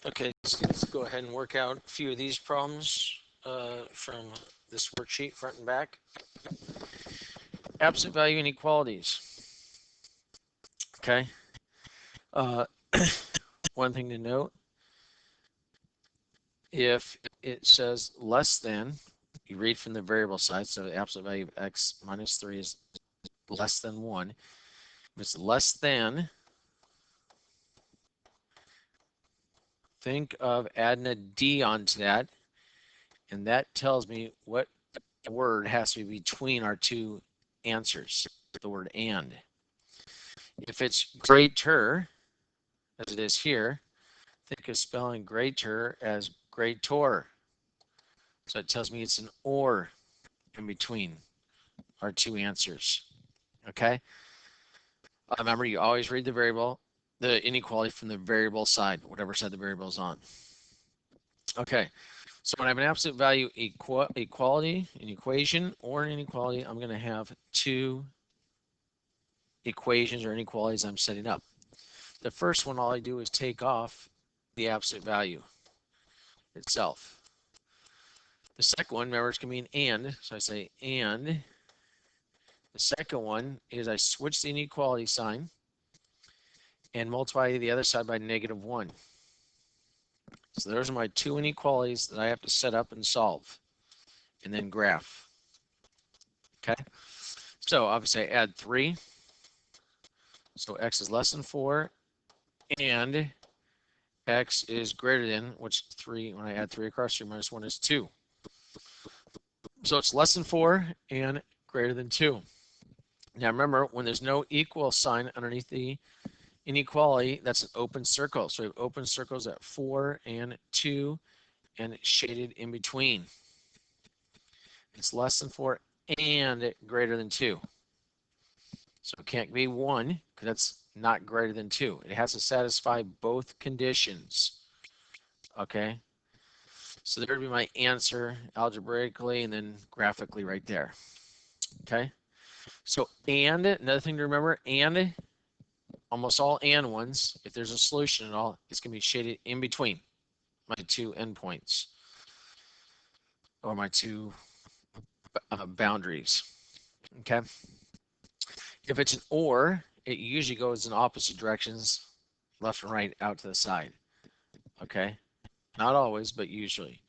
Okay, so let's go ahead and work out a few of these problems from this worksheet, front and back. Absolute value inequalities. Okay. Uh, one thing to note, if it says less than, you read from the variable side, so the absolute value of x minus 3 is less than 1. If it's less than, think of adding a d onto that, and that tells me what word has to be between our two answers, the word and. If it's greater, as it is here, think of spelling greater as greater. So it tells me it's an or in between our two answers. Okay? Remember, you always read the inequality from the variable side, whatever side the variable is on. Okay, so when I have an absolute value equality, an equation, or an inequality, I'm going to have two equations or inequalities I'm setting up. The first one, all I do is take off the absolute value itself. The second one, remember, it's going to be an and, so I say and. The second one is I switch the inequality sign and multiply the other side by -1. So those are my two inequalities that I have to set up and solve, and then graph. Okay, so obviously I add 3. So x is less than 4, and x is greater than, which 3, when I add 3 across 3 minus 1 is 2. So it's less than 4 and greater than 2. Now remember, when there's no equal sign underneath the inequality, that's an open circle. So we have open circles at 4 and 2 and shaded in between. It's less than 4 and greater than 2. So it can't be 1 because that's not greater than 2. It has to satisfy both conditions. Okay? So there would be my answer algebraically and then graphically right there. Okay? So and, another thing to remember, and almost all and ones, if there's a solution at all, it's going to be shaded in between my two endpoints or my two boundaries. Okay? If it's an or, it usually goes in opposite directions, left and right, out to the side. Okay? Not always, but usually.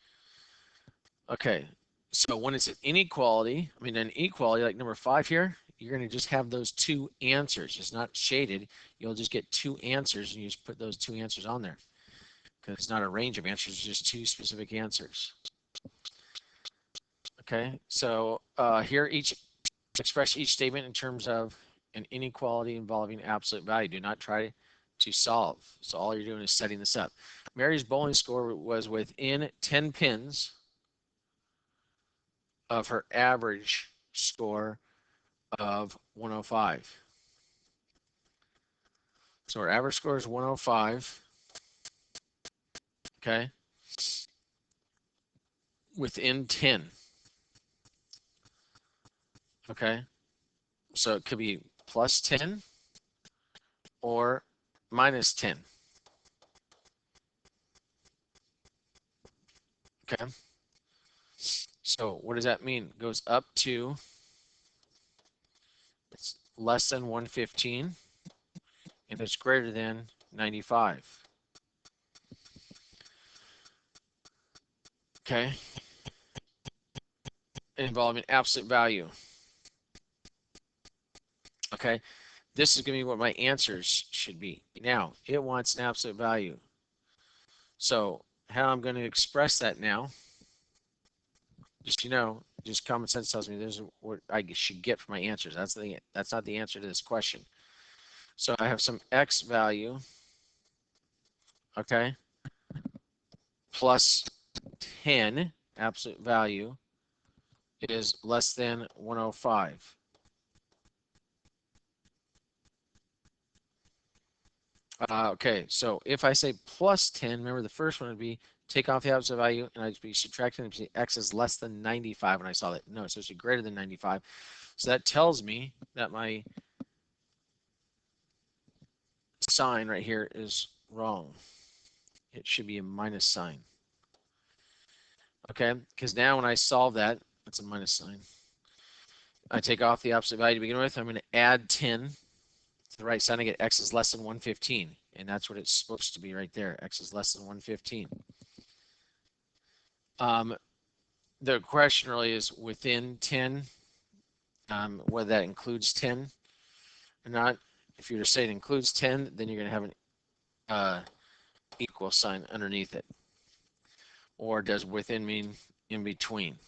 Okay, so when it's an inequality, an equality like number 5 here, you're going to just have those two answers. It's not shaded. You'll just get two answers, and you just put those two answers on there. Because it's not a range of answers, it's just two specific answers. Okay, so here express each statement in terms of an inequality involving absolute value. Do not try to solve. So all you're doing is setting this up. Mary's bowling score was within 10 pins of her average score of 105. So our average score is 105. Okay. Within 10. Okay. So it could be plus 10 or minus 10. Okay. So what does that mean? It goes up to, it's less than 115 and it's greater than 95. Okay. Involving absolute value. Okay. This is going to be what my answers should be. Now, it wants an absolute value. So how I'm going to express that now, just common sense tells me this is what I should get for my answers. That's not the answer to this question. So I have some x value, okay, plus 10 absolute value is less than 105. Okay, so if I say plus 10, remember the first one would be take off the absolute value, and I'd be subtracting it. X is less than 95 when I saw that. No, it's supposed to be greater than 95. So that tells me that my sign right here is wrong. it should be a minus sign. Okay, because now when I solve that, it's a minus sign. I take off the absolute value to begin with. I'm going to add 10 to the right side. I get x is less than 115. And that's what it's supposed to be right there. X is less than 115. The question really is within 10, whether that includes 10 or not. If you were to say it includes 10, then you're going to have an equal sign underneath it. Or does within mean in between?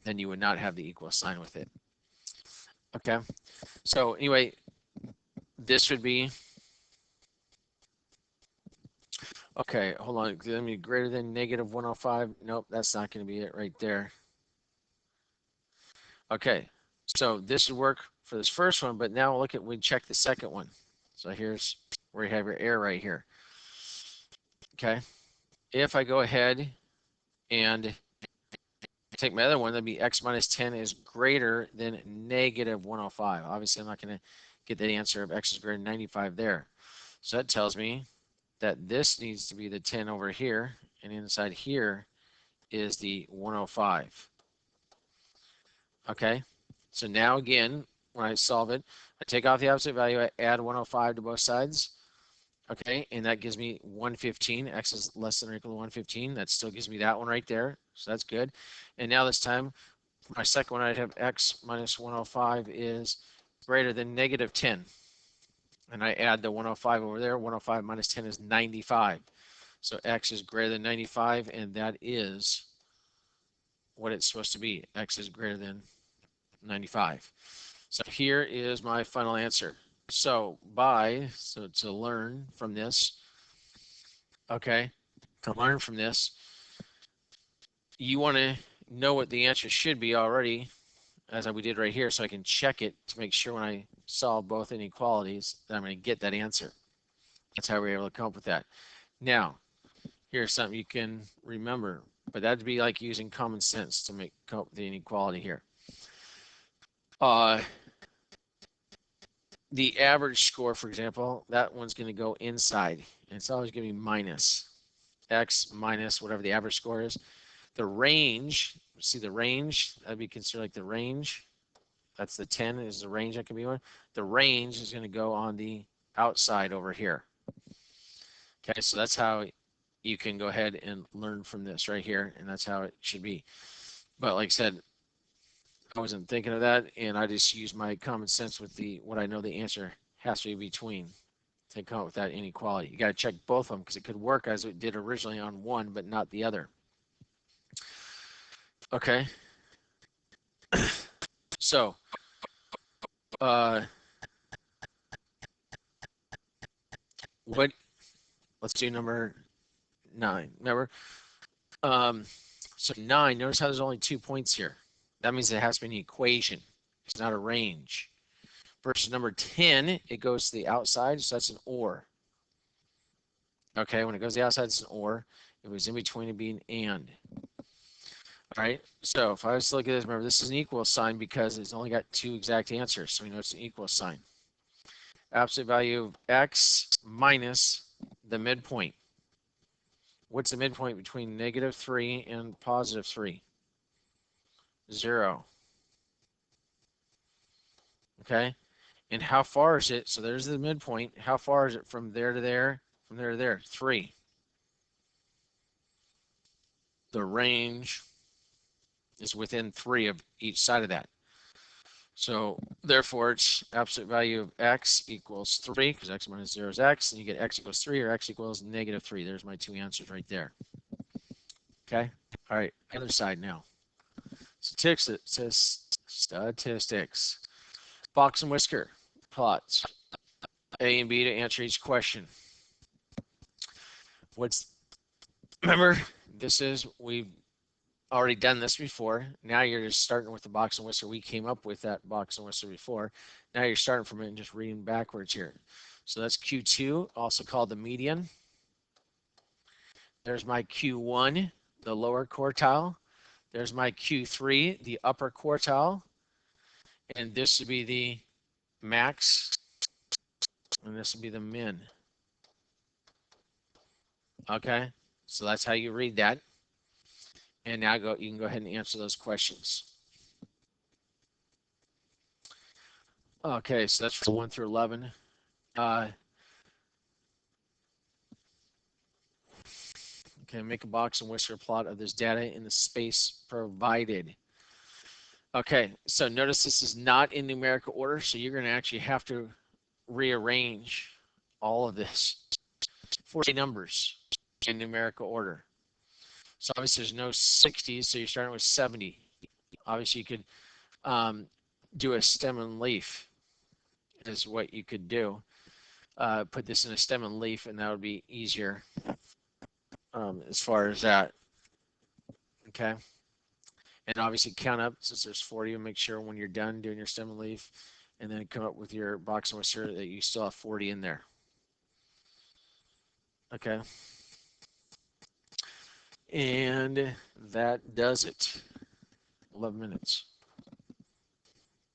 Then you would not have the equal sign with it. Okay, so anyway, this would be, okay, hold on, let me greater than negative 105. Nope, that's not going to be it right there. Okay, so this would work for this first one, but now look at, we check the second one. So here's where you have your error right here. Okay, if I go ahead and take my other one, that'd be x minus 10 is greater than negative 105. Obviously, I'm not going to get that answer of x is greater than 95 there. So that tells me that this needs to be the 10 over here, and inside here is the 105. Okay, so now again, when I solve it, I take off the absolute value, I add 105 to both sides. Okay, and that gives me 115. X is less than or equal to 115. That still gives me that one right there. So that's good. And now this time, for my second one, I'd have x minus 105 is greater than negative 10. And I add the 105 over there. 105 minus 10 is 95. So x is greater than 95, and that is what it's supposed to be. X is greater than 95. So here is my final answer. So to learn from this, okay, to learn from this, you want to know what the answer should be already, as we did right here, so I can check it to make sure when I solve both inequalities that I'm going to get that answer. That's how we're able to come up with that. Now, here's something you can remember, but that'd be like using common sense to come up with the inequality here. The average score, for example, that one's going to go inside, and it's always going to be minus x minus whatever the average score is. The range, see the range, that'd be considered like the range. That's the 10 is the range that can be on. The range is going to go on the outside over here. Okay, so that's how you can go ahead and learn from this right here, and that's how it should be. But like I said, I wasn't thinking of that, and I just used my common sense with what I know the answer has to be between to come up with that inequality. You got to check both of them because it could work as it did originally on one, but not the other. Okay. So, let's do number 9. Remember, so 9, notice how there's only 2 points here. That means it has to be an equation. It's not a range. Versus number 10, it goes to the outside, so that's an or. Okay, when it goes to the outside, it's an or. If it was in between, it'd be an and. All right, so if I was to look at this, remember, this is an equal sign because it's only got 2 exact answers, so we know it's an equal sign. Absolute value of x minus the midpoint. What's the midpoint between negative 3 and positive 3? 0. Okay, and how far is it? So there's the midpoint. How far is it from there to there? From there to there? 3. The range is within 3 of each side of that. So therefore, it's absolute value of x equals 3, because x minus 0 is x, and you get x equals 3 or x equals negative 3. There's my 2 answers right there. Okay? All right, other side now. Statistics. Box and whisker plots. A and B to answer each question. Remember, we've already done this before. Now you're just starting with the box and whisker. We came up with that box and whisker before. Now you're starting from it and just reading backwards here. So that's Q2, also called the median. There's my Q1, the lower quartile. There's my Q3, the upper quartile. And this would be the max. And this would be the min. Okay, So that's how you read that. And now you can go ahead and answer those questions. Okay, so that's for 1 through 11. Okay, make a box and whisker plot of this data in the space provided. Okay, so notice this is not in numerical order, so you're going to actually have to rearrange all of this. 40 numbers in numerical order. So obviously there's no 60s, so you're starting with 70. Obviously you could do a stem and leaf is what you could do. Put this in a stem and leaf, and that would be easier as far as that. Okay. And obviously count up since there's 40 and make sure when you're done doing your stem and leaf and then come up with your box and whisker that you still have 40 in there. Okay. And that does it. 11 minutes.